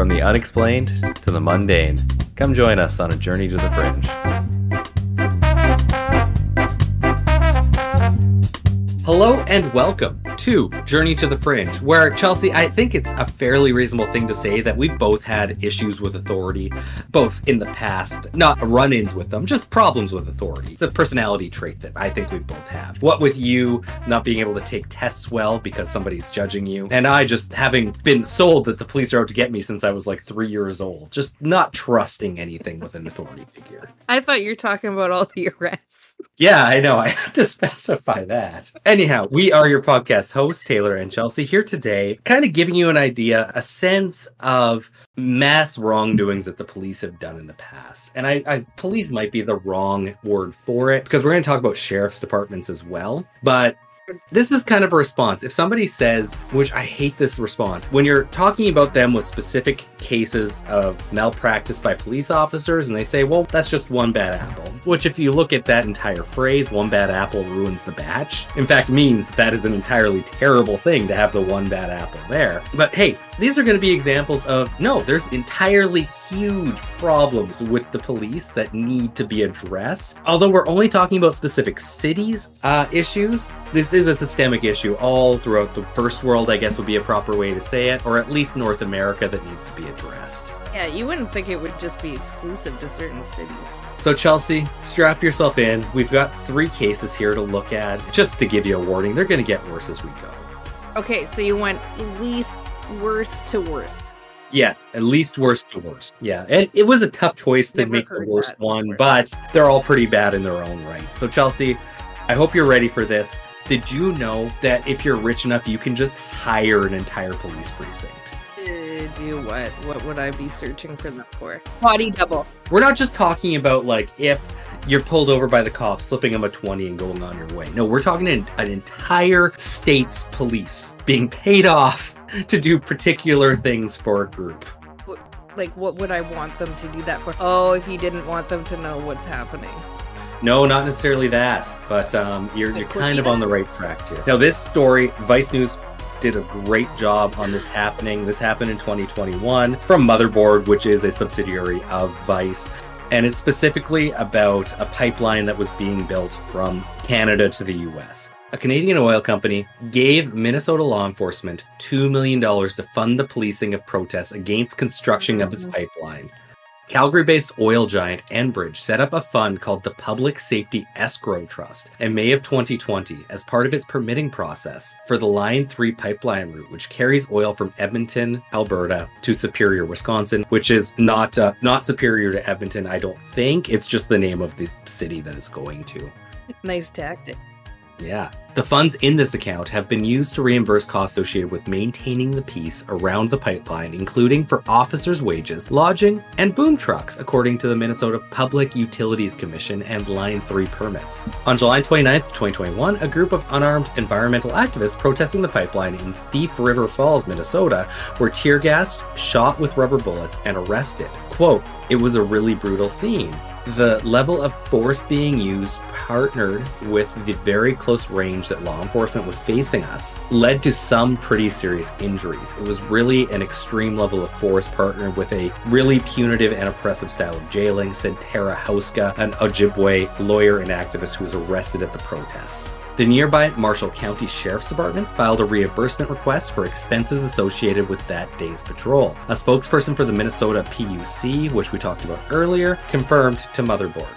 From the unexplained to the mundane, come join us on a journey to the fringe. Hello and welcome to Journey to the Fringe, where, Chelsea, I think it's a fairly reasonable thing to say that we've both had issues with authority, both in the past, not run-ins with them, just problems with authority. It's a personality trait that I think we both have. What with you not being able to take tests well because somebody's judging you, and I just having been sold that the police are out to get me since I was like 3 years old, just not trusting anything with an authority figure. I thought you were talking about all the arrests. Yeah, I know. I have to specify that. Anyhow, we are your podcast hosts, Taylor and Chelsea, here today, kind of giving you an idea, a sense of mass wrongdoings that the police have done in the past. And I police might be the wrong word for it, because we're going to talk about sheriff's departments as well. But this is kind of a response. If somebody says, which I hate this response, when you're talking about them with specific cases of malpractice by police officers, and they say, well, that's just one bad apple, which if you look at that entire phrase, one bad apple ruins the batch, in fact means that is an entirely terrible thing to have the one bad apple there. But hey, these are going to be examples of, no, there's entirely huge problems with the police that need to be addressed. Although we're only talking about specific cities' issues, this is a systemic issue all throughout the first world, I guess would be a proper way to say it, or at least North America, that needs to be addressed. Yeah, you wouldn't think it would just be exclusive to certain cities. So Chelsea, strap yourself in. We've got 3 cases here to look at. Just to give you a warning, they're going to get worse as we go. Okay, so you went least worst to worst. Yeah, at least worst to worst. Yeah, and it was a tough choice to make the worst one, but they're all pretty bad in their own right. So Chelsea, I hope you're ready for this. Did you know that if you're rich enough, you can just hire an entire police precinct? Do what? What would I be searching for that for? Body double. We're not just talking about, like, if you're pulled over by the cops, slipping them a 20 and going on your way. No, we're talking an entire state's police being paid off to do particular things for a group. Like, what would I want them to do that for? Oh, if you didn't want them to know what's happening. No, not necessarily that, but you're kind of on the right track here. Now, this story, Vice News did a great job on this happening. This happened in 2021. It's from Motherboard, which is a subsidiary of Vice. And it's specifically about a pipeline that was being built from Canada to the US. A Canadian oil company gave Minnesota law enforcement $2 million to fund the policing of protests against construction of its pipeline. Calgary-based oil giant Enbridge set up a fund called the Public Safety Escrow Trust in May of 2020 as part of its permitting process for the Line 3 pipeline route, which carries oil from Edmonton, Alberta to Superior, Wisconsin, which is not Superior to Edmonton, I don't think. It's just the name of the city that it's going to. Nice tactic. Yeah. The funds in this account have been used to reimburse costs associated with maintaining the peace around the pipeline, including for officers' wages, lodging, and boom trucks, according to the Minnesota Public Utilities Commission and Line 3 permits. On July 29th, 2021, a group of unarmed environmental activists protesting the pipeline in Thief River Falls, Minnesota, were tear-gassed, shot with rubber bullets, and arrested. Quote, "It was a really brutal scene. The level of force being used, partnered with the very close range that law enforcement was facing us, led to some pretty serious injuries. It was really an extreme level of force partnered with a really punitive and oppressive style of jailing," said Tara Hauska, an Ojibwe lawyer and activist who was arrested at the protests. The nearby Marshall County Sheriff's Department filed a reimbursement request for expenses associated with that day's patrol. A spokesperson for the Minnesota PUC, which we talked about earlier, confirmed to Motherboard.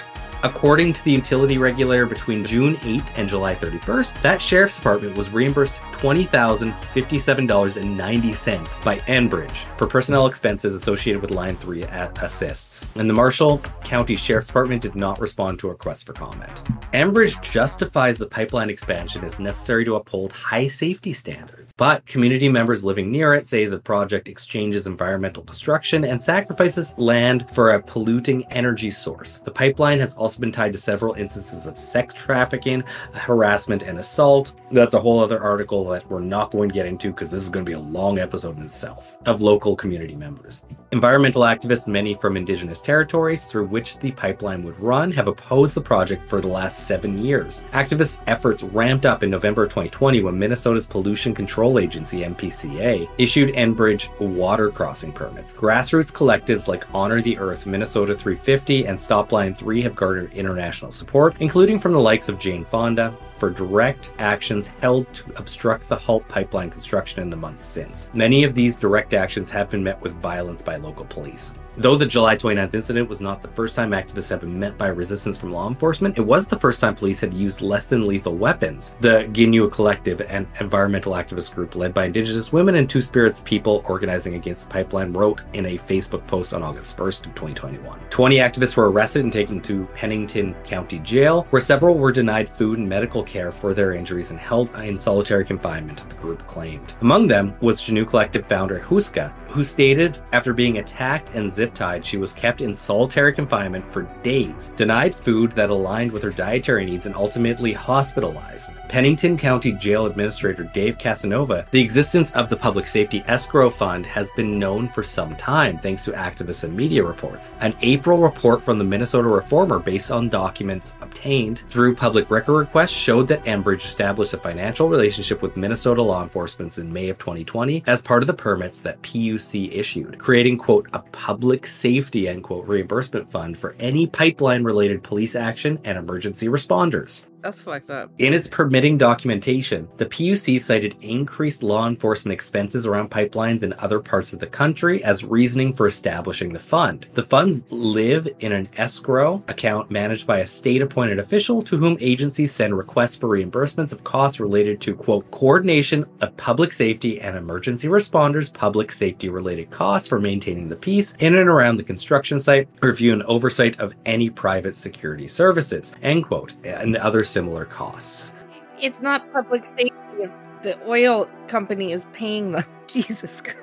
According to the utility regulator, between June 8th and July 31st, that sheriff's department was reimbursed $20,057.90 by Enbridge for personnel expenses associated with Line 3 assists. And the Marshall County Sheriff's Department did not respond to a request for comment. Enbridge justifies the pipeline expansion as necessary to uphold high safety standards, but community members living near it say the project exchanges environmental destruction and sacrifices land for a polluting energy source. The pipeline has also been tied to several instances of sex trafficking, harassment, and assault. That's a whole other article that we're not going to get into because this is going to be a long episode in itself, of local community members. Environmental activists, many from Indigenous territories through which the pipeline would run, have opposed the project for the last 7 years. Activists' efforts ramped up in November 2020 when Minnesota's Pollution Control Control Agency, MPCA, issued Enbridge water crossing permits. Grassroots collectives like Honor the Earth, Minnesota 350, and Stop Line 3 have garnered international support, including from the likes of Jane Fonda, for direct actions held to obstruct the HALT pipeline construction in the months since. Many of these direct actions have been met with violence by local police. Though the July 29th incident was not the first time activists have been met by resistance from law enforcement, it was the first time police had used less than lethal weapons. The Ginua Collective, an environmental activist group led by Indigenous women and Two Spirits people organizing against the pipeline, wrote in a Facebook post on August 1st of 2021. 20 activists were arrested and taken to Pennington County Jail, where several were denied food and medical care for their injuries and held in solitary confinement, the group claimed. Among them was Ginua Collective founder Huska, who stated after being attacked and zip-tied, she was kept in solitary confinement for days, denied food that aligned with her dietary needs, and ultimately hospitalized. Pennington County Jail Administrator Dave Casanova, the existence of the Public Safety Escrow Fund has been known for some time thanks to activists and media reports. An April report from the Minnesota Reformer based on documents obtained through public record requests showed that Enbridge established a financial relationship with Minnesota law enforcement in May of 2020 as part of the permits that PUC issued, creating, quote, a public safety, end quote, reimbursement fund for any pipeline-related police action and emergency responders. That's fucked up. In its permitting documentation, the PUC cited increased law enforcement expenses around pipelines in other parts of the country as reasoning for establishing the fund. The funds live in an escrow account managed by a state-appointed official to whom agencies send requests for reimbursements of costs related to, quote, coordination of public safety and emergency responders' public safety-related costs for maintaining the peace in and around the construction site, review and oversight of any private security services, end quote, and other similar costs. It's not public safety if the oil company is paying them. Jesus Christ.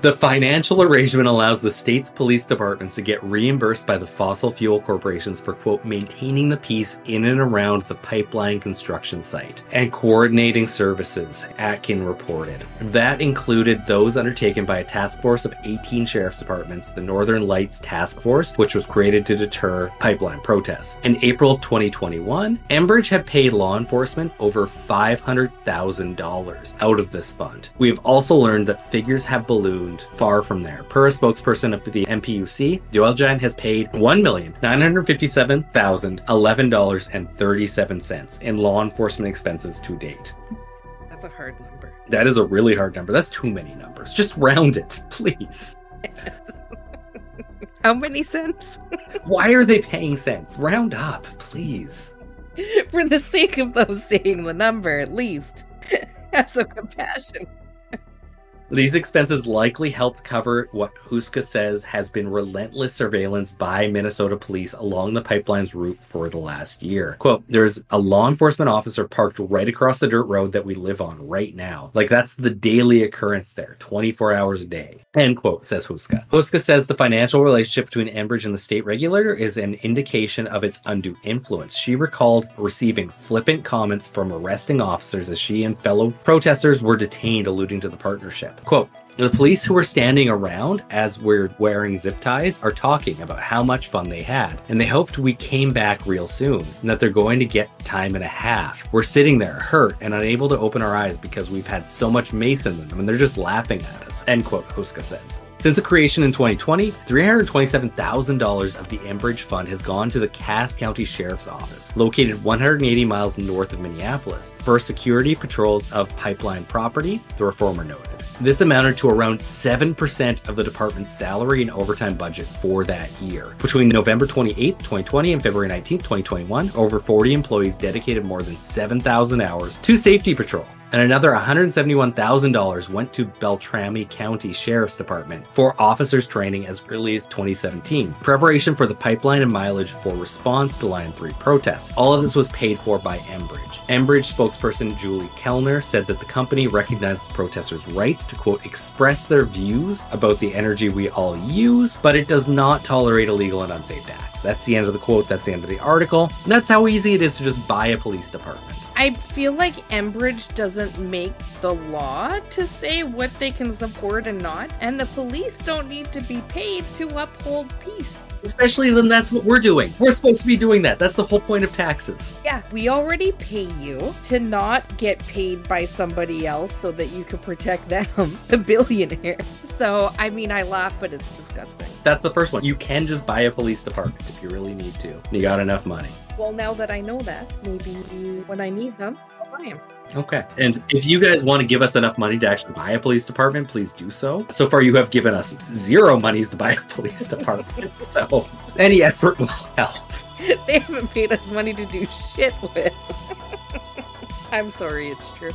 The financial arrangement allows the state's police departments to get reimbursed by the fossil fuel corporations for, quote, maintaining the peace in and around the pipeline construction site and coordinating services, Atkin reported. That included those undertaken by a task force of 18 sheriff's departments, the Northern Lights Task Force, which was created to deter pipeline protests. In April of 2021, Enbridge had paid law enforcement over $500,000 out of this fund. We have also learned that figures have ballooned far from there. Per a spokesperson of the MPUC, the oil giant has paid $1,957,011.37 in law enforcement expenses to date. That's a hard number. That is a really hard number. That's too many numbers. Just round it, please. Yes. How many cents? Why are they paying cents? Round up, please. For the sake of those saying the number, at least. Have some compassion. These expenses likely helped cover what Huska says has been relentless surveillance by Minnesota police along the pipeline's route for the last year. Quote, there's a law enforcement officer parked right across the dirt road that we live on right now. Like, that's the daily occurrence there, 24 hours a day. End quote, says Huska. Huska says the financial relationship between Enbridge and the state regulator is an indication of its undue influence. She recalled receiving flippant comments from arresting officers as she and fellow protesters were detained, alluding to the partnership. Quote, the police who were standing around as we're wearing zip ties are talking about how much fun they had, and they hoped we came back real soon, and that they're going to get time and a half. We're sitting there, hurt and unable to open our eyes because we've had so much mace in them, and they're just laughing at us, end quote, Huska says. Since the creation in 2020, $327,000 of the Enbridge Fund has gone to the Cass County Sheriff's Office, located 180 miles north of Minneapolis, for security patrols of pipeline property, the Reformer noted. This amounted to around 7% of the department's salary and overtime budget for that year. Between November 28, 2020 and February 19, 2021, over 40 employees dedicated more than 7,000 hours to safety patrol. And another $171,000 went to Beltrami County Sheriff's Department for officers training as early as 2017. Preparation for the pipeline and mileage for response to Line 3 protests. All of this was paid for by Enbridge. Enbridge spokesperson Julie Kellner said that the company recognizes protesters' rights to, quote, express their views about the energy we all use, but it does not tolerate illegal and unsafe acts. That's the end of the quote. That's the end of the article. And that's how easy it is to just buy a police department. I feel like Enbridge doesn't make the law to say what they can support and not, and the police don't need to be paid to uphold peace. Especially when that's what we're doing. We're supposed to be doing that. That's the whole point of taxes. Yeah, we already pay you to not get paid by somebody else so that you could protect them, the billionaire. So, I mean, I laugh, but it's disgusting. That's the first one. You can just buy a police department if you really need to. You got enough money. Well, now that I know that, maybe when I need them, I'll buy them. Okay. And if you guys want to give us enough money to actually buy a police department, please do so. So far, you have given us 0 monies to buy a police department. So any effort will help. They haven't paid us money to do shit with. I'm sorry, it's true.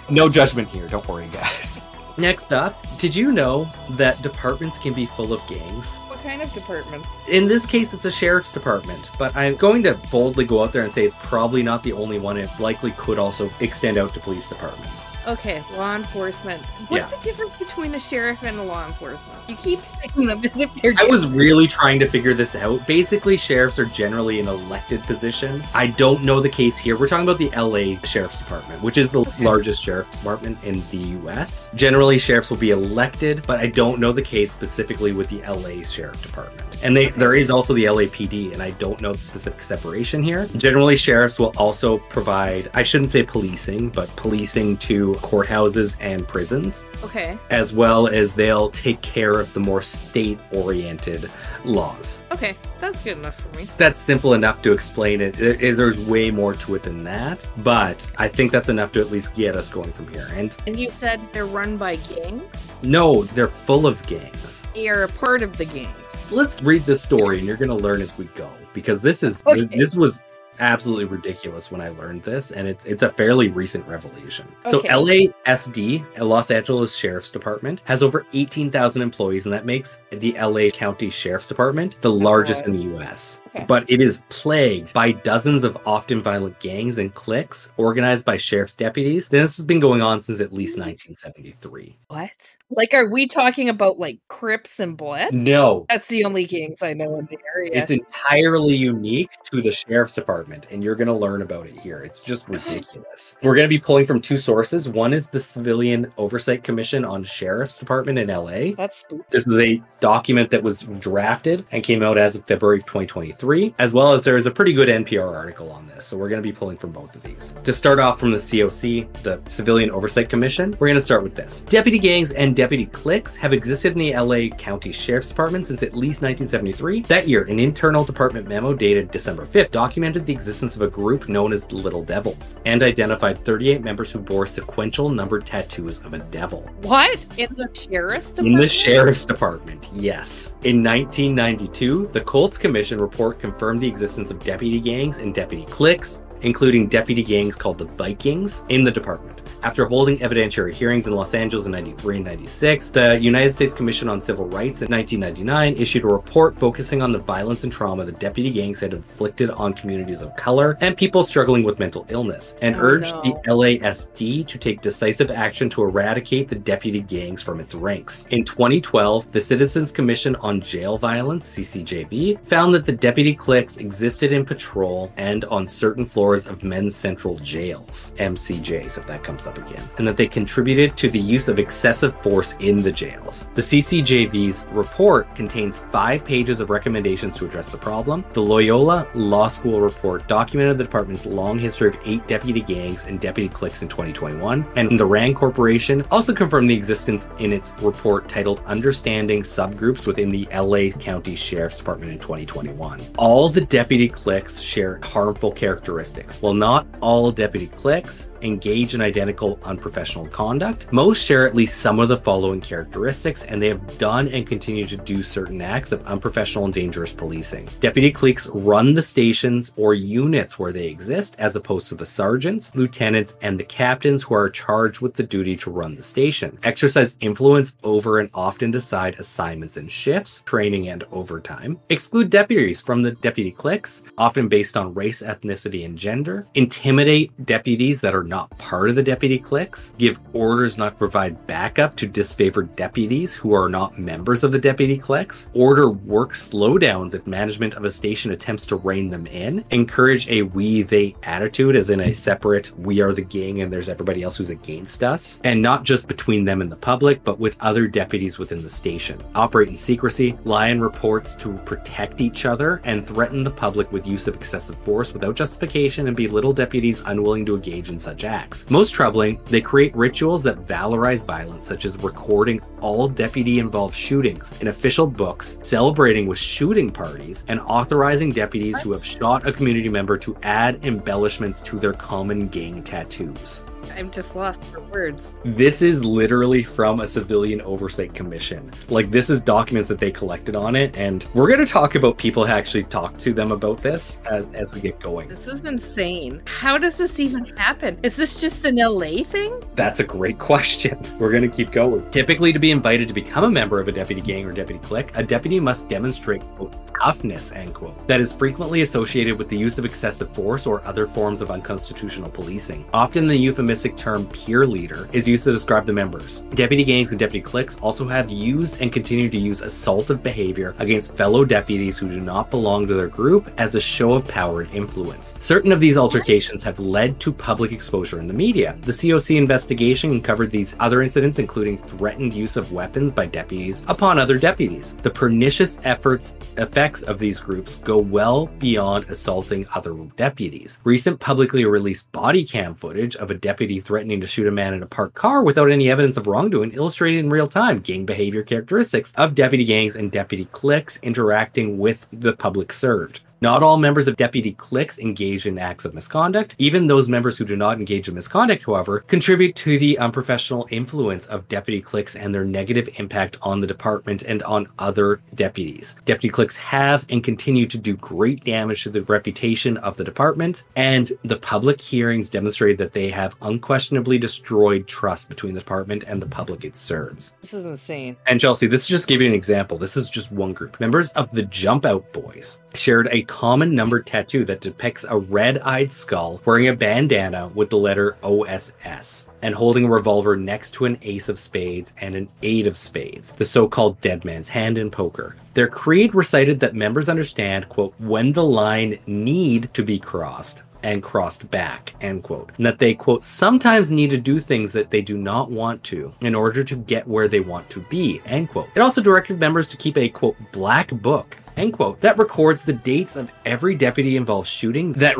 No judgment here. Don't worry, guys. Next up, did you know that departments can be full of gangs? What kind of departments? In this case, it's a sheriff's department, but I'm going to boldly go out there and say it's probably not the only one. It likely could also extend out to police departments. Okay, law enforcement. What's the difference between a sheriff and a law enforcement? You keep saying them as if they're I was really trying to figure this out. Basically, sheriffs are generally an elected position. I don't know the case here. We're talking about the LA Sheriff's Department, which is the largest sheriff's department in the US. Generally, sheriffs will be elected, but I don't know the case specifically with the LA Sheriff Department. And there is also the LAPD, and I don't know the specific separation here. Generally, sheriffs will also provide, I shouldn't say policing, but policing to courthouses and prisons. Okay. As well as they'll take care of the more state-oriented laws. Okay, that's good enough for me. That's simple enough to explain it. There's way more to it than that, but I think that's enough to at least get us going from here. And you said they're run by gangs? No, they're full of gangs. You're a part of the gangs. Let's read this story, and you're going to learn as we go, because this was absolutely ridiculous when I learned this, and it's a fairly recent revelation. So LASD, Los Angeles Sheriff's Department, has over 18,000 employees, and that makes the LA County Sheriff's Department the largest in the US. But it is plagued by dozens of often violent gangs and cliques organized by sheriff's deputies. This has been going on since at least 1973. What? Like, are we talking about like Crips and Blood? No. That's the only gangs I know in the area. It's entirely unique to the sheriff's department, and you're going to learn about it here. It's just ridiculous. We're going to be pulling from 2 sources. One is the Civilian Oversight Commission on Sheriff's Department in LA. That's stupid. This is a document that was drafted and came out as of February of 2023. As well as there is a pretty good NPR article on this. So we're going to be pulling from both of these. To start off from the COC, the Civilian Oversight Commission, we're going to start with this. Deputy gangs and deputy cliques have existed in the LA County Sheriff's Department since at least 1973. That year, an internal department memo dated December 5th documented the existence of a group known as the Little Devils and identified 38 members who bore sequential numbered tattoos of a devil. What? In the Sheriff's Department? In the Sheriff's Department, yes. In 1992, the Colts Commission report confirmed the existence of deputy gangs and deputy cliques, including deputy gangs called the Vikings, in the department. After holding evidentiary hearings in Los Angeles in 93 and 96, the United States Commission on Civil Rights in 1999 issued a report focusing on the violence and trauma the deputy gangs had inflicted on communities of color and people struggling with mental illness, and urged the LASD to take decisive action to eradicate the deputy gangs from its ranks. In 2012, the Citizens Commission on Jail Violence, CCJV, found that the deputy cliques existed in patrol and on certain floors of men's central jails, MCJs if that comes up again, and that they contributed to the use of excessive force in the jails. The CCJV's report contains 5 pages of recommendations to address the problem. The Loyola Law School report documented the department's long history of 8 deputy gangs and deputy cliques in 2021, and the Rand Corporation also confirmed the existence in its report titled Understanding Subgroups Within the LA County Sheriff's Department in 2021. All the deputy cliques share harmful characteristics. While not all deputy cliques engage in identical unprofessional conduct, most share at least some of the following characteristics, and they have done and continue to do certain acts of unprofessional and dangerous policing. Deputy cliques run the stations or units where they exist, as opposed to the sergeants, lieutenants, and the captains who are charged with the duty to run the station. Exercise influence over and often decide assignments and shifts, training, and overtime. Exclude deputies from the deputy cliques, often based on race, ethnicity, and gender. Intimidate deputies that are not not part of the deputy cliques, give orders not to provide backup to disfavored deputies who are not members of the deputy cliques, order work slowdowns if management of a station attempts to rein them in, encourage a we-they attitude, as in a separate we are the gang and there's everybody else who's against us, and not just between them and the public, but with other deputies within the station, operate in secrecy, lie in reports to protect each other, and threaten the public with use of excessive force without justification and belittle deputies unwilling to engage in such acts. Most troubling, they create rituals that valorize violence, such as recording all deputy-involved shootings in official books, celebrating with shooting parties, and authorizing deputies who have shot a community member to add embellishments to their common gang tattoos. I'm just lost for words. This is literally from a civilian oversight commission. Like, this is documents that they collected on it, and we're going to talk about people who actually talked to them about this as we get going. This is insane. How does this even happen? Is this just an LA thing? That's a great question. We're going to keep going. Typically, to be invited to become a member of a deputy gang or deputy clique, a deputy must demonstrate, quote, toughness, end quote, that is frequently associated with the use of excessive force or other forms of unconstitutional policing. Often the euphemistic term peer leader is used to describe the members. Deputy gangs and deputy cliques also have used and continue to use assaultive behavior against fellow deputies who do not belong to their group as a show of power and influence. Certain of these altercations have led to public exposure in the media. The COC investigation uncovered these other incidents, including threatened use of weapons by deputies upon other deputies. The pernicious effects of these groups go well beyond assaulting other deputies. Recent publicly released body cam footage of a deputy threatening to shoot a man in a parked car without any evidence of wrongdoing illustrated in real time gang behavior characteristics of deputy gangs and deputy cliques interacting with the public served. Not all members of deputy cliques engage in acts of misconduct. Even those members who do not engage in misconduct, however, contribute to the unprofessional influence of deputy cliques and their negative impact on the department and on other deputies. Deputy cliques have and continue to do great damage to the reputation of the department, and the public hearings demonstrate that they have unquestionably destroyed trust between the department and the public it serves. This is insane. And Chelsea, this is just give you an example. This is just one group. Members of the Jump Out Boys shared a common numbered tattoo that depicts a red-eyed skull wearing a bandana with the letter OSS and holding a revolver next to an ace of spades and an eight of spades, the so-called dead man's hand in poker. Their creed recited that members understand, quote, when the line need to be crossed and crossed back, end quote, and that they, quote, sometimes need to do things that they do not want to in order to get where they want to be, end quote. It also directed members to keep a, quote, black book, end quote, that records the dates of every deputy involved shooting, that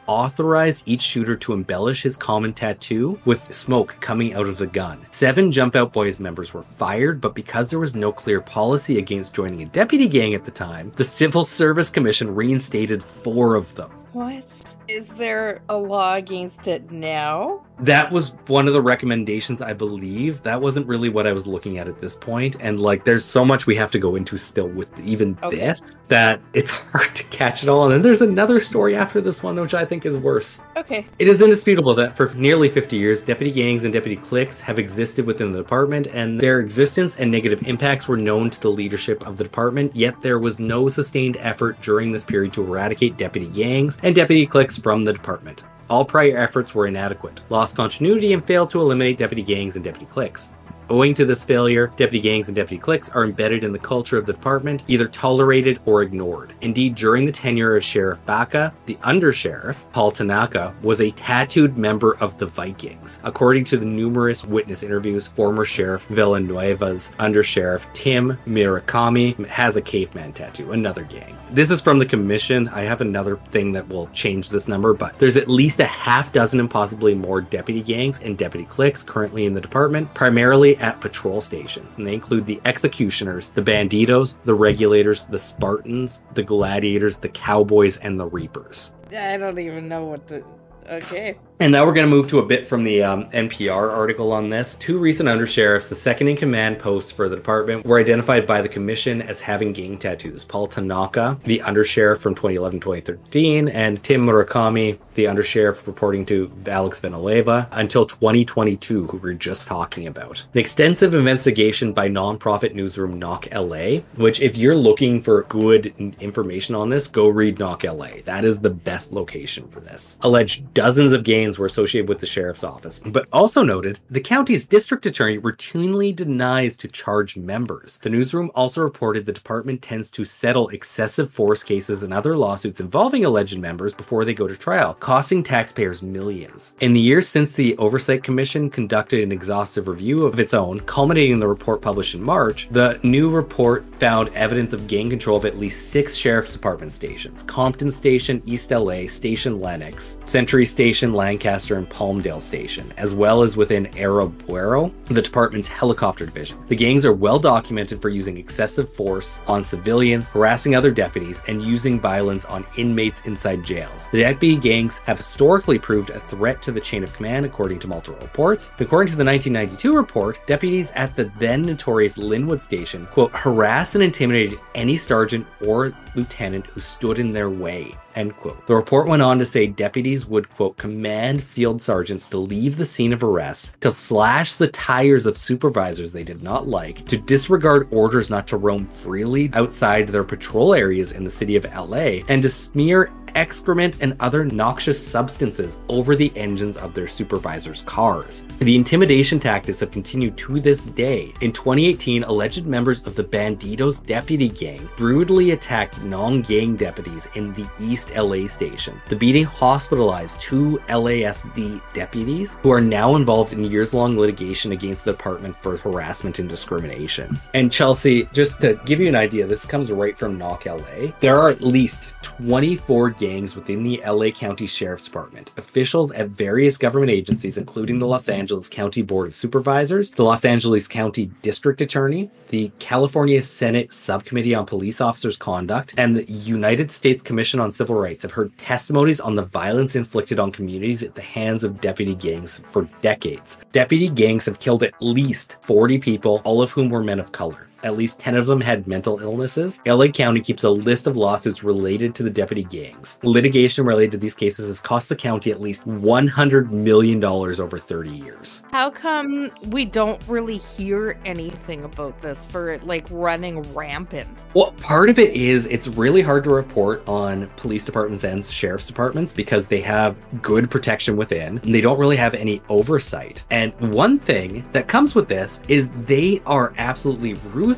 authorize each shooter to embellish his common tattoo with smoke coming out of the gun. 7 Jump Out Boys members were fired, but because there was no clear policy against joining a deputy gang at the time, the Civil Service Commission reinstated 4 of them. What? Is there a law against it now? That was one of the recommendations, I believe. That wasn't really what I was looking at this point. And like, there's so much we have to go into still with even this, that it's hard to catch it all. And then there's another story after this one, which I think is worse. Okay. It is indisputable that for nearly 50 years, deputy gangs and deputy cliques have existed within the department, and their existence and negative impacts were known to the leadership of the department, yet there was no sustained effort during this period to eradicate deputy gangs and deputy cliques from the department. All prior efforts were inadequate, lost continuity, and failed to eliminate deputy gangs and deputy cliques. Owing to this failure, deputy gangs and deputy cliques are embedded in the culture of the department, either tolerated or ignored. Indeed, during the tenure of Sheriff Baca, the undersheriff, Paul Tanaka, was a tattooed member of the Vikings. According to the numerous witness interviews, former Sheriff Villanueva's undersheriff, Tim Murakami, has a caveman tattoo, another gang. This is from the commission. I have another thing that will change this number, but there's at least a half dozen and possibly more deputy gangs and deputy cliques currently in the department, primarily at patrol stations, and they include the Executioners, the Banditos, the Regulators, the Spartans, the Gladiators, the Cowboys, and the Reapers. I don't even know what to... Okay. And now we're going to move to a bit from the NPR article on this. 2 recent undersheriffs, the second-in-command posts for the department, were identified by the commission as having gang tattoos. Paul Tanaka, the undersheriff from 2011-2013, and Tim Murakami, the undersheriff reporting to Alex Villanueva, until 2022, who we're just talking about. An extensive investigation by nonprofit newsroom Knock LA, which if you're looking for good information on this, go read Knock LA. That is the best location for this. Alleged dozens of gangs were associated with the sheriff's office, but also noted the county's district attorney routinely denies to charge members. The newsroom also reported the department tends to settle excessive force cases and other lawsuits involving alleged members before they go to trial, costing taxpayers millions. In the years since the Oversight Commission conducted an exhaustive review of its own, culminating in the report published in March, the new report found evidence of gang control of at least 6 sheriff's department stations: Compton Station, East LA, Station Lenox, Century Station, Lancaster, and Palmdale Station, as well as within Aerobuero, the department's helicopter division. The gangs are well documented for using excessive force on civilians, harassing other deputies, and using violence on inmates inside jails. The deputy gangs have historically proved a threat to the chain of command, according to multiple reports. According to the 1992 report, deputies at the then notorious Linwood Station, quote, harassed and intimidated any sergeant or lieutenant who stood in their way, end quote. The report went on to say deputies would, quote, command field sergeants to leave the scene of arrests, to slash the tires of supervisors they did not like, to disregard orders not to roam freely outside their patrol areas in the city of LA, and to smear excrement and other noxious substances over the engines of their supervisors' cars. The intimidation tactics have continued to this day. In 2018, alleged members of the Bandidos deputy gang brutally attacked non-gang deputies in the East LA station. The beating hospitalized 2 LASD deputies who are now involved in years-long litigation against the department for harassment and discrimination. And Chelsea, just to give you an idea, this comes right from Knock LA. There are at least 24 gangs within the LA County Sheriff's Department. Officials at various government agencies, including the Los Angeles County Board of Supervisors, the Los Angeles County District Attorney, the California Senate Subcommittee on Police Officers' Conduct, and the United States Commission on Civil Rights have heard testimonies on the violence inflicted on communities at the hands of deputy gangs for decades. Deputy gangs have killed at least 40 people, all of whom were men of color. At least 10 of them had mental illnesses. LA County keeps a list of lawsuits related to the deputy gangs. Litigation related to these cases has cost the county at least $100 million over 30 years. How come we don't really hear anything about this for it, like, running rampant? Well, part of it is it's really hard to report on police departments and sheriff's departments because they have good protection within and they don't really have any oversight. And one thing that comes with this is they are absolutely ruthless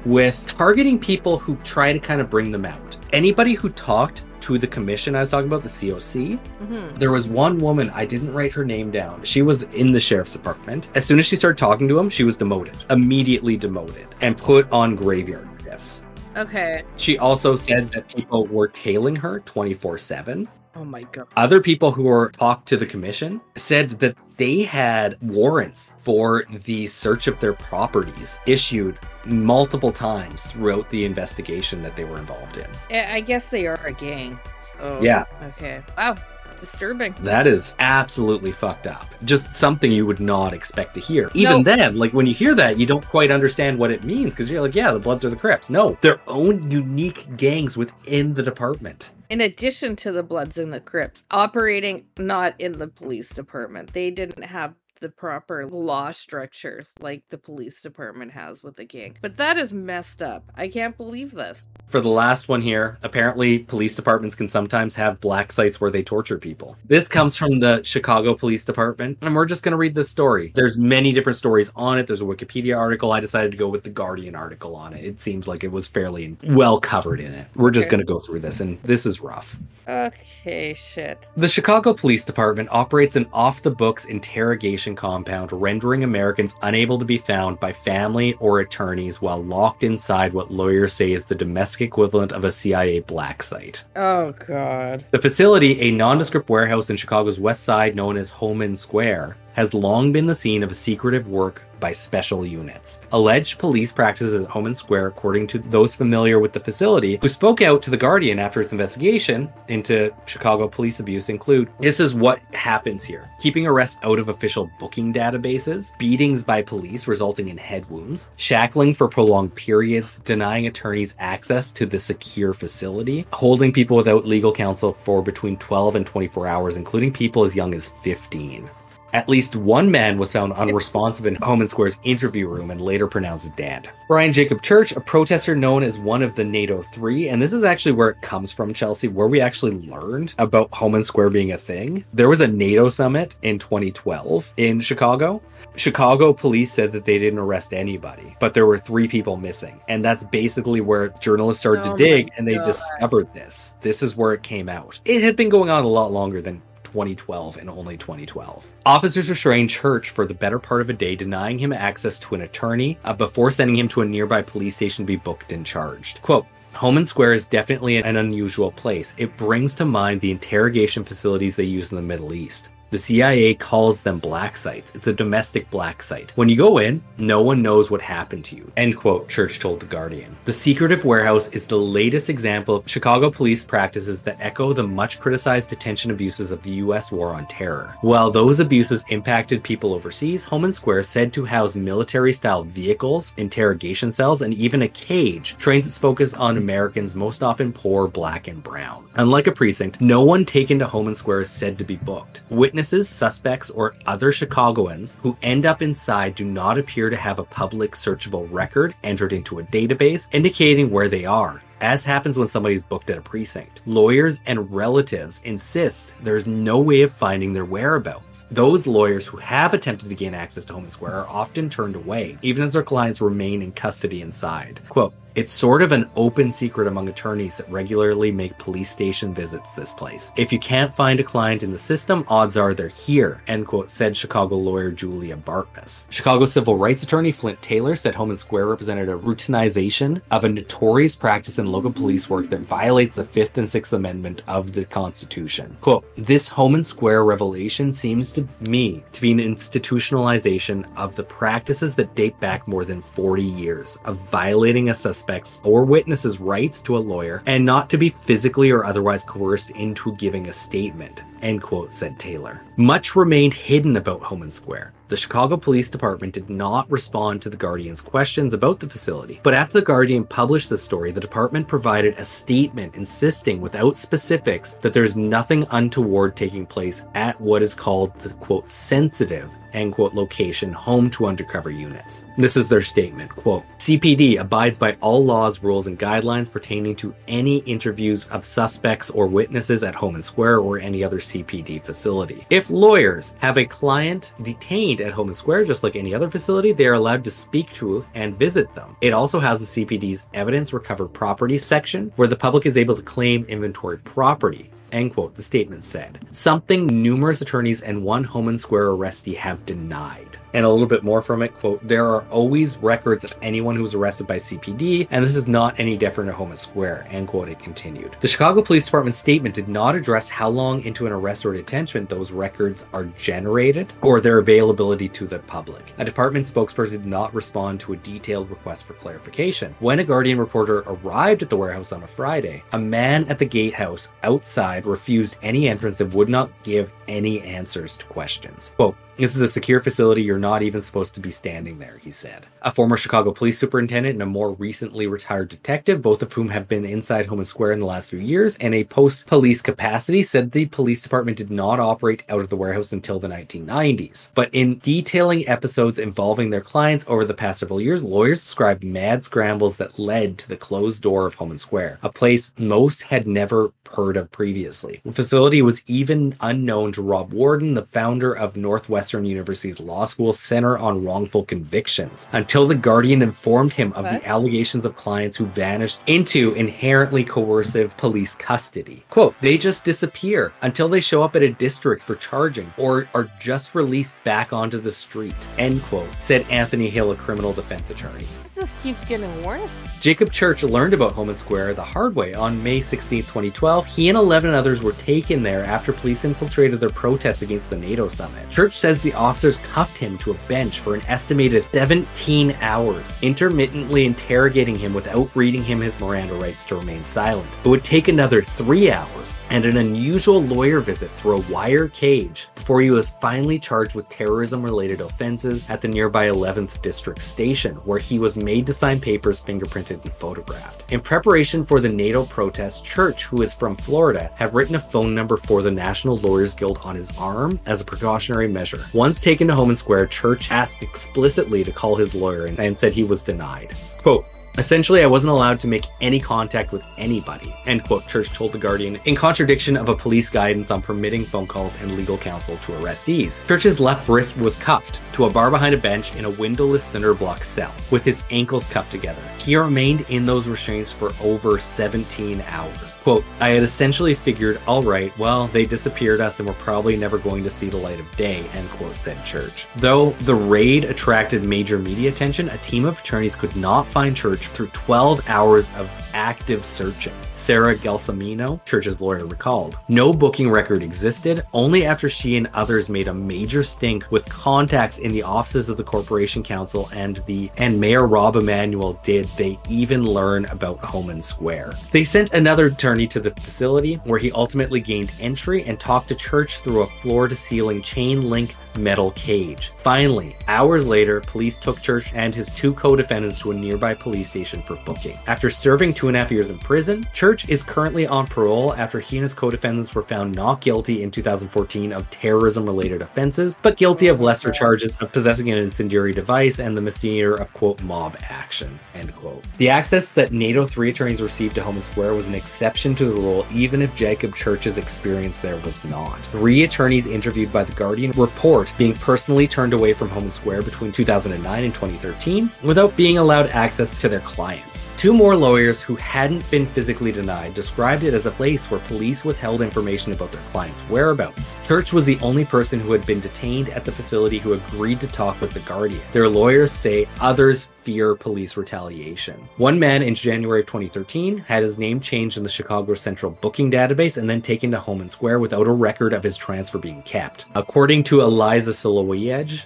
with targeting people who try to kind of bring them out. Anybody who talked to the commission I was talking about, the COC, there was one woman, I didn't write her name down. She was in the sheriff's department. As soon as she started talking to him, she was demoted, immediately demoted, and put on graveyard shifts. Okay. She also said that people were tailing her 24/7. Oh my God. Other people who were talked to the commission said that they had warrants for the search of their properties issued multiple times throughout the investigation that they were involved in. I guess they are a gang. So, yeah. Okay. Wow. Disturbing. That is absolutely fucked up. Just something you would not expect to hear. Even then, like when you hear that, you don't quite understand what it means because you're like, yeah, the Bloods are the Crips. No, their own unique gangs within the department. In addition to the Bloods and the Crips, operating not in the police department. They didn't have the proper law structure like the police department has with the gang. But that is messed up. I can't believe this. For the last one here, apparently police departments can sometimes have black sites where they torture people. This comes from the Chicago Police Department, and we're just going to read this story. There's many different stories on it. There's a Wikipedia article. I decided to go with the Guardian article on it. It seems like it was fairly well covered in it. We're just going to go through this, and this is rough. Okay, shit. The Chicago Police Department operates an off-the-books interrogation compound, rendering Americans unable to be found by family or attorneys while locked inside what lawyers say is the domestic equivalent of a CIA black site. Oh, God. The facility, a nondescript warehouse in Chicago's west side known as Homan Square, has long been the scene of secretive work by special units. Alleged police practices at Homan Square, according to those familiar with the facility, who spoke out to The Guardian after its investigation into Chicago police abuse, include, this is what happens here. Keeping arrests out of official booking databases, beatings by police resulting in head wounds, shackling for prolonged periods, denying attorneys access to the secure facility, holding people without legal counsel for between 12 and 24 hours, including people as young as 15. At least one man was found unresponsive in Homan Square's interview room and later pronounced dead. Brian Jacob Church, a protester known as one of the NATO 3, and this is actually where it comes from, Chelsea, where we actually learned about Homan Square being a thing. There was a NATO summit in 2012 in Chicago. Chicago police said that they didn't arrest anybody, but there were 3 people missing. And that's basically where journalists started to dig, and they discovered this. This is where it came out. It had been going on a lot longer than 2012 and only 2012. Officers restrained Church for the better part of a day, denying him access to an attorney before sending him to a nearby police station to be booked and charged. Quote, Homan Square is definitely an unusual place. It brings to mind the interrogation facilities they use in the Middle East. The CIA calls them black sites. It's a domestic black site. When you go in, no one knows what happened to you. End quote, Church told The Guardian. The secretive warehouse is the latest example of Chicago police practices that echo the much criticized detention abuses of the US war on terror. While those abuses impacted people overseas, Homan Square is said to house military-style vehicles, interrogation cells, and even a cage, trains its focus on Americans, most often poor, black, and brown. Unlike a precinct, no one taken to Homan Square is said to be booked. Witnesses, suspects, or other Chicagoans who end up inside do not appear to have a public searchable record entered into a database indicating where they are, as happens when somebody's booked at a precinct. Lawyers and relatives insist there's no way of finding their whereabouts. Those lawyers who have attempted to gain access to Homan Square are often turned away, even as their clients remain in custody inside. Quote, it's sort of an open secret among attorneys that regularly make police station visits this place. If you can't find a client in the system, odds are they're here, end quote, said Chicago lawyer Julia Bartmus. Chicago civil rights attorney Flint Taylor said Homan Square represented a routinization of a notorious practice in local police work that violates the 5th and 6th Amendment of the Constitution. Quote, this Homan Square revelation seems to me to be an institutionalization of the practices that date back more than 40 years of violating a suspect's or witnesses' rights to a lawyer and not to be physically or otherwise coerced into giving a statement, end quote, said Taylor. Much remained hidden about Homan Square. The Chicago Police Department did not respond to The Guardian's questions about the facility, but after The Guardian published the story, the department provided a statement insisting without specifics that there's nothing untoward taking place at what is called the, quote, sensitive, end quote, location home to undercover units. This is their statement, quote, CPD abides by all laws, rules, and guidelines pertaining to any interviews of suspects or witnesses at Homan Square or any other CPD facility. If lawyers have a client detained at Homan Square, just like any other facility, they are allowed to speak to and visit them. It also has the CPD's evidence recovered property section, where the public is able to claim inventory property, end quote, the statement said. Something numerous attorneys and one Homan Square arrestee have denied. And a little bit more from it, quote, there are always records of anyone who was arrested by CPD, and this is not any different at Homan Square, end quote, it continued. The Chicago Police Department's statement did not address how long into an arrest or detention those records are generated or their availability to the public. A department spokesperson did not respond to a detailed request for clarification. When a Guardian reporter arrived at the warehouse on a Friday, a man at the gatehouse outside refused any entrance and would not give any answers to questions. Quote, this is a secure facility. You're not even supposed to be standing there, he said. A former Chicago police superintendent and a more recently retired detective, both of whom have been inside Homan Square in the last few years, and a post-police capacity, said the police department did not operate out of the warehouse until the 1990s. But in detailing episodes involving their clients over the past several years, lawyers described mad scrambles that led to the closed door of Homan Square, a place most had never heard of previously. The facility was even unknown to Rob Warden, the founder of Northwestern University's Law School Center on Wrongful Convictions, until the Guardian informed him of the allegations of clients who vanished into inherently coercive police custody. Quote, they just disappear until they show up at a district for charging or are just released back onto the street, end quote, said Anthony Hill, a criminal defense attorney. This just keeps getting worse. Jacob Church learned about Homan Square the hard way on May 16, 2012. He and 11 others were taken there after police infiltrated their protests against the NATO summit. Church says says the officers cuffed him to a bench for an estimated 17 hours, intermittently interrogating him without reading him his Miranda rights to remain silent. It would take another 3 hours and an unusual lawyer visit through a wire cage before he was finally charged with terrorism-related offenses at the nearby 11th District Station, where he was made to sign papers fingerprinted and photographed. In preparation for the NATO protest, Church, who is from Florida, had written a phone number for the National Lawyers Guild on his arm as a precautionary measure. Once taken to Homan Square, Church asked explicitly to call his lawyer and said he was denied. Quote, "Essentially, I wasn't allowed to make any contact with anybody," end quote, Church told The Guardian, in contradiction of a police guidance on permitting phone calls and legal counsel to arrestees. Church's left wrist was cuffed to a bar behind a bench in a windowless cinder block cell, with his ankles cuffed together. He remained in those restraints for over 17 hours. Quote, "I had essentially figured, all right, well, they disappeared us and we're probably never going to see the light of day," end quote, said Church. Though the raid attracted major media attention, a team of attorneys could not find Church through 12 hours of active searching. Sarah Gelsomino, Church's lawyer, recalled, "No booking record existed. Only after she and others made a major stink with contacts in the offices of the Corporation Council and Mayor Rob Emanuel did they even learn about Homan Square." They sent another attorney to the facility, where he ultimately gained entry and talked to Church through a floor-to-ceiling chain link metal cage. Finally, hours later, police took Church and his 2 co-defendants to a nearby police station for booking. After serving 2.5 years in prison, Church is currently on parole after he and his co-defendants were found not guilty in 2014 of terrorism-related offenses, but guilty of lesser charges of possessing an incendiary device and the misdemeanor of, quote, mob action, end quote. The access that NATO 3 attorneys received to Homan Square was an exception to the rule, even if Jacob Church's experience there was not. 3 attorneys interviewed by The Guardian report being personally turned away from Homan Square between 2009 and 2013 without being allowed access to their clients. 2 more lawyers who hadn't been physically denied described it as a place where police withheld information about their clients' whereabouts. Church was the only person who had been detained at the facility who agreed to talk with The Guardian. Their lawyers say others fear police retaliation. One man in January of 2013 had his name changed in the Chicago Central booking database and then taken to Homan Square without a record of his transfer being kept. According to Eliza Solowiecz,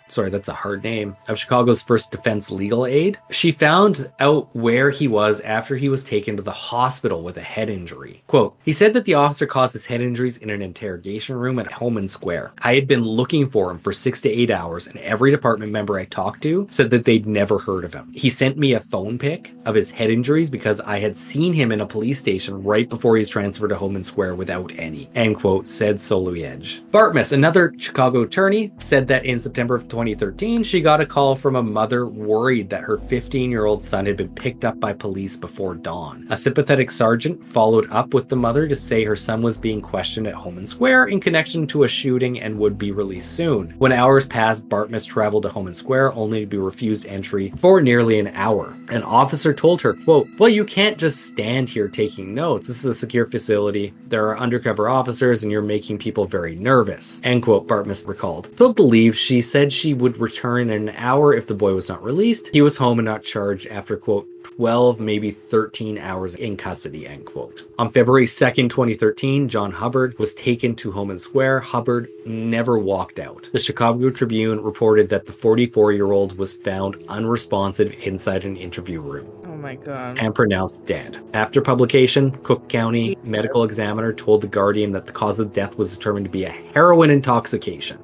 sorry, that's a hard name, of Chicago's First Defense Legal Aid, she found out where he was after he was taken to the hospital with a head injury. Quote, "He said that the officer caused his head injuries in an interrogation room at Homan Square. I had been looking for him for 6 to 8 hours, and every department member I talked to said that they'd never heard of him. He sent me a phone pic of his head injuries because I had seen him in a police station right before he was transferred to Homan Square without any," end quote, said Solowiecz. Bartmus, another Chicago attorney, said that in September of 2013, she got a call from a mother worried that her 15-year-old son had been picked up by police before dawn. A sympathetic sergeant followed up with the mother to say her son was being questioned at Homan Square in connection to a shooting and would be released soon. When hours passed, Bartmus traveled to Homan Square only to be refused entry for nearly an hour. An officer told her, quote, "Well, you can't just stand here taking notes. This is a secure facility. There are undercover officers and you're making people very nervous," end quote, Bartmus recalled. Told to leave, she said she would return in an hour if the boy was not released. He was home and not charged after, quote, 12, maybe 13 hours in custody, end quote. On February 2nd, 2013, John Hubbard was taken to Homan Square. Hubbard never walked out. The Chicago Tribune reported that the 44-year-old was found unresponsive inside an interview room. Oh my God. And pronounced dead. After publication, Cook County medical examiner told The Guardian that the cause of death was determined to be a heroin intoxication.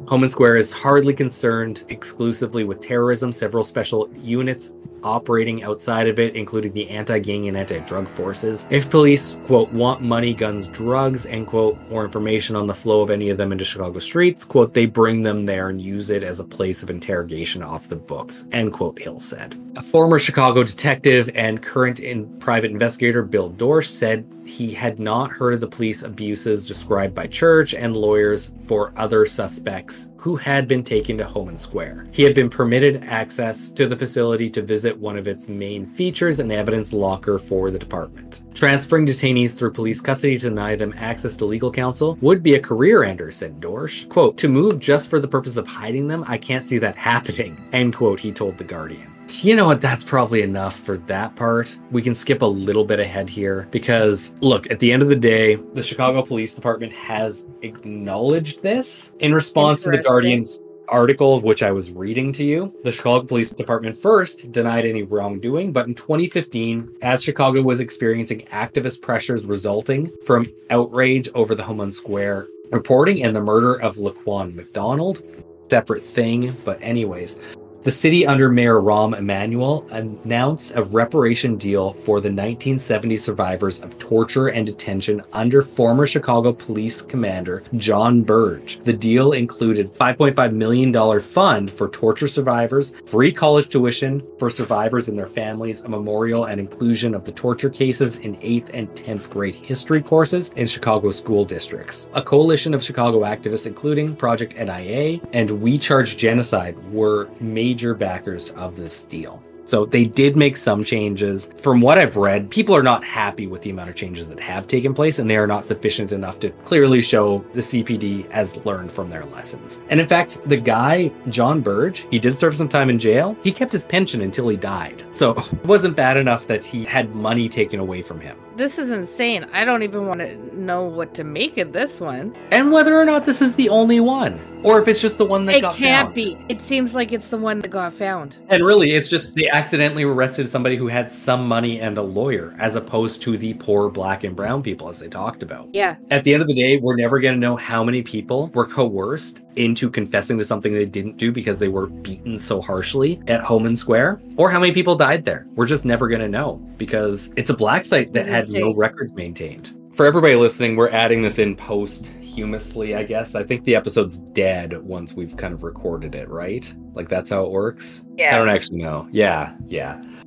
Homan Square is hardly concerned exclusively with terrorism. Several special units operating outside of it, including the anti-gang and anti-drug forces. If police, quote, want money, guns, drugs, end quote, or information on the flow of any of them into Chicago streets, quote, they bring them there and use it as a place of interrogation off the books, end quote, Hill said. A former Chicago detective and current private investigator, Bill Dorsch, said he had not heard of the police abuses described by Church and lawyers for other suspects who had been taken to Homan Square. He had been permitted access to the facility to visit one of its main features, an evidence locker for the department. Transferring detainees through police custody to deny them access to legal counsel would be a career ender, said Dorsch. Quote, to move just for the purpose of hiding them, I can't see that happening, end quote, he told The Guardian. You know what? That's probably enough for that part. We can skip a little bit ahead here because, look, at the end of the day, the Chicago Police Department has acknowledged this in response to the Guardian's article of which I was reading to you. The Chicago Police Department first denied any wrongdoing, but in 2015, as Chicago was experiencing activist pressures resulting from outrage over the Homan Square reporting and the murder of Laquan McDonald, separate thing, but anyways, the city under Mayor Rahm Emanuel announced a reparation deal for the 1970 survivors of torture and detention under former Chicago Police Commander John Burge. The deal included $5.5 million fund for torture survivors, free college tuition for survivors and their families, a memorial and inclusion of the torture cases in 8th and 10th grade history courses in Chicago school districts. A coalition of Chicago activists, including Project NIA and We Charge Genocide, were major backers of this deal. So they did make some changes. From what I've read, people are not happy with the amount of changes that have taken place, and they are not sufficient enough to clearly show the CPD has learned from their lessons. And in fact, the guy, John Burge, he did serve some time in jail. He kept his pension until he died. So it wasn't bad enough that he had money taken away from him. This is insane. I don't even want to know what to make of this one. And whether or not this is the only one, or if it's just the one that got found. It can't be. It seems like it's the one that got found. And really, it's just they accidentally arrested somebody who had some money and a lawyer, as opposed to the poor black and brown people, as they talked about. Yeah. At the end of the day, we're never going to know how many people were coerced into confessing to something they didn't do because they were beaten so harshly at Homan Square, or how many people died there. We're just never going to know because it's a black site that had no records maintained. For everybody listening, we're adding this in posthumously, I guess. I think the episode's dead once we've kind of recorded it, right? Like that's how it works? Yeah. I don't actually know. Yeah.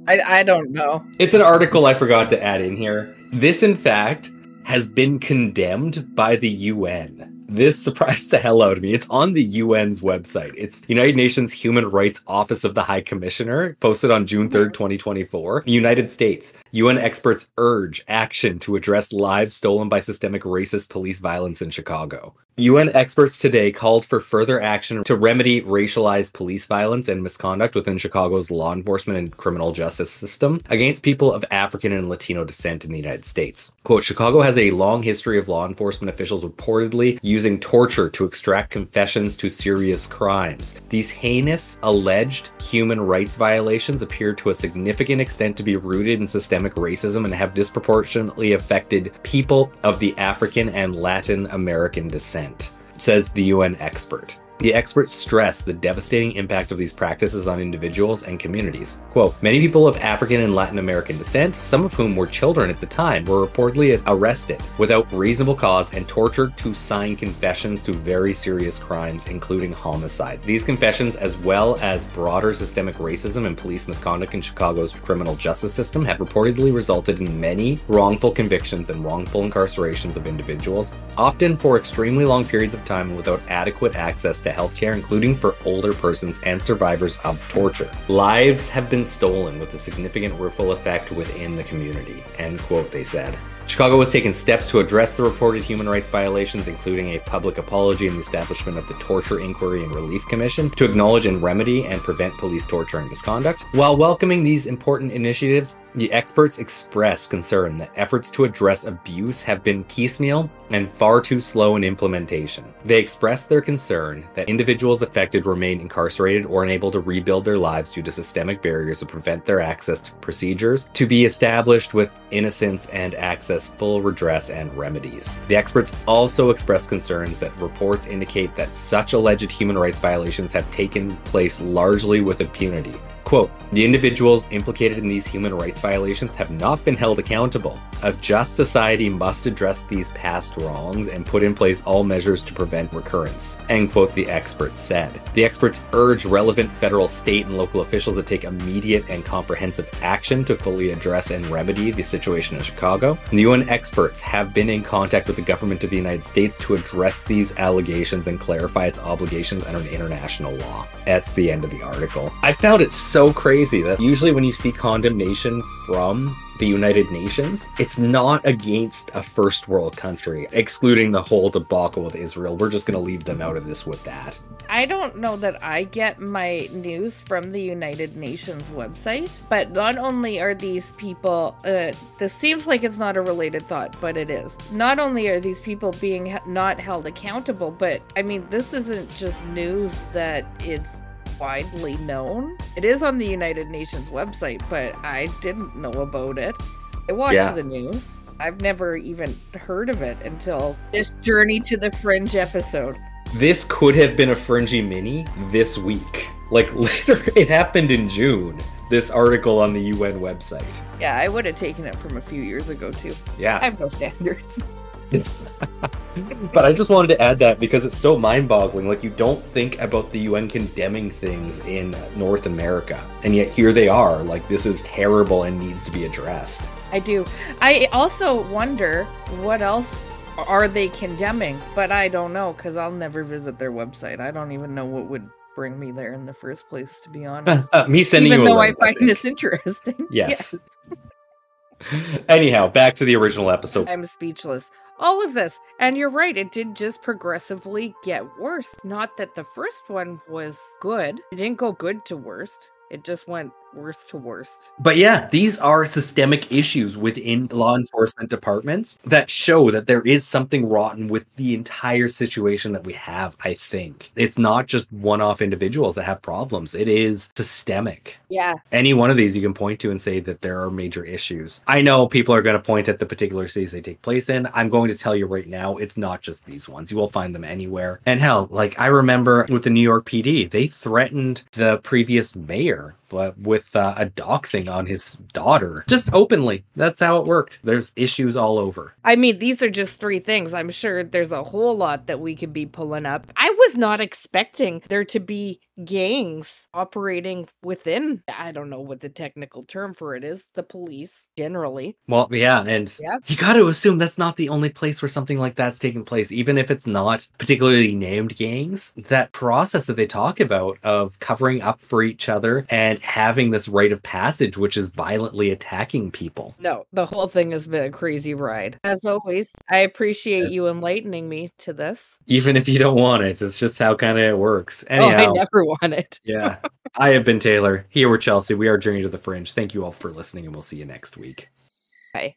I don't know. It's an article I forgot to add in here. This, in fact, has been condemned by the UN. This surprised the hell out of me. It's on the UN's website. It's United Nations Human Rights Office of the High Commissioner, posted on June 3rd, 2024. United States. UN experts urge action to address lives stolen by systemic racist police violence in Chicago. UN experts today called for further action to remedy racialized police violence and misconduct within Chicago's law enforcement and criminal justice system against people of African and Latino descent in the United States. Quote, Chicago has a long history of law enforcement officials reportedly using torture to extract confessions to serious crimes. These heinous, alleged human rights violations appear to a significant extent to be rooted in systemic racism and have disproportionately affected people of the African and Latin American descent, says the UN expert. The experts stress the devastating impact of these practices on individuals and communities. Quote, many people of African and Latin American descent, some of whom were children at the time, were reportedly arrested without reasonable cause and tortured to sign confessions to very serious crimes, including homicide. These confessions, as well as broader systemic racism and police misconduct in Chicago's criminal justice system, have reportedly resulted in many wrongful convictions and wrongful incarcerations of individuals, often for extremely long periods of time and without adequate access to healthcare, including for older persons and survivors of torture. Lives have been stolen with a significant ripple effect within the community, end quote, they said. Chicago has taken steps to address the reported human rights violations, including a public apology and the establishment of the Torture Inquiry and Relief Commission to acknowledge and remedy and prevent police torture and misconduct. While welcoming these important initiatives, the experts expressed concern that efforts to address abuse have been piecemeal and far too slow in implementation. They expressed their concern that individuals affected remain incarcerated or unable to rebuild their lives due to systemic barriers that prevent their access to procedures to be established with innocence and access full redress and remedies. The experts also expressed concerns that reports indicate that such alleged human rights violations have taken place largely with impunity. Quote, the individuals implicated in these human rights violations have not been held accountable. A just society must address these past wrongs and put in place all measures to prevent recurrence, end quote, the experts said. The experts urge relevant federal, state, and local officials to take immediate and comprehensive action to fully address and remedy the situation in Chicago. The UN experts have been in contact with the government of the United States to address these allegations and clarify its obligations under international law. That's the end of the article. I found it so so crazy that usually when you see condemnation from the United Nations, it's not against a first world country, excluding the whole debacle with Israel. We're just going to leave them out of this with that. I don't know that I get my news from the United Nations website, but not only are these people, this seems like it's not a related thought, but it is. Not only are these people being not held accountable, but I mean, this isn't just news that is widely known. It is on the United Nations website, but I didn't know about it. I watched the news. I've never even heard of it until this Journey to the Fringe episode. This could have been a Fringy mini this week. Like, literally, it happened in June. This article on the UN website. Yeah, I would have taken it from a few years ago, too. Yeah. I have no standards. But I just wanted to add that because it's so mind-boggling. Like, you don't think about the UN condemning things in North America, and yet here they are. Like, this is terrible and needs to be addressed. I do. I also wonder what else are they condemning, but I don't know because I'll never visit their website. I don't even know what would bring me there in the first place, to be honest. Me sending even you a though link, I find this interesting. Yes. Anyhow, back to the original episode. I'm speechless. All of this, and you're right, it did just progressively get worse. Not that the first one was good. It didn't go good to worst. It just went worst to worst. But yeah, these are systemic issues within law enforcement departments that show that there is something rotten with the entire situation that we have, I think. It's not just one-off individuals that have problems. It is systemic. Yeah. Any one of these you can point to and say that there are major issues. I know people are going to point at the particular cities they take place in. I'm going to tell you right now, it's not just these ones. You will find them anywhere. And hell, like I remember with the New York PD, they threatened the previous mayor with a doxing on his daughter. Just openly. That's how it worked. There's issues all over. I mean, these are just three things. I'm sure there's a whole lot that we could be pulling up. I was not expecting there to be gangs operating within, I don't know what the technical term for it is, the police generally. Well, yeah, and you got to assume that's not the only place where something like that's taking place, even if it's not particularly named gangs. That process that they talk about of covering up for each other and having this rite of passage, which is violently attacking people. No, the whole thing has been a crazy ride. As always, I appreciate you enlightening me to this. Even if you don't want it, it's just how kind of it works. Anyhow, I never want it. Yeah. I have been Taylor. Here with Chelsea. We are Journey to the Fringe. Thank you all for listening, and we'll see you next week. Bye.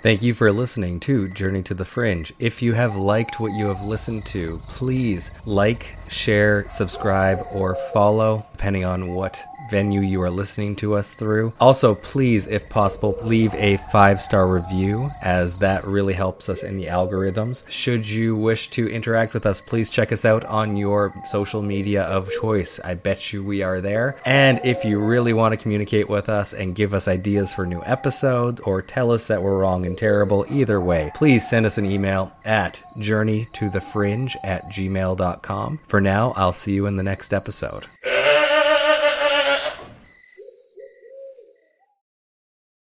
Thank you for listening to Journey to the Fringe. If you have liked what you have listened to, please like, share, subscribe, or follow, depending on what venue you are listening to us through. Also, please, if possible, leave a 5-star review, as that really helps us in the algorithms. Should you wish to interact with us, please check us out on your social media of choice. I bet you we are there. And if you really want to communicate with us and give us ideas for new episodes, or tell us that we're wrong and terrible, either way, please send us an email at journeytothefringe@gmail.com. For now, I'll see you in the next episode.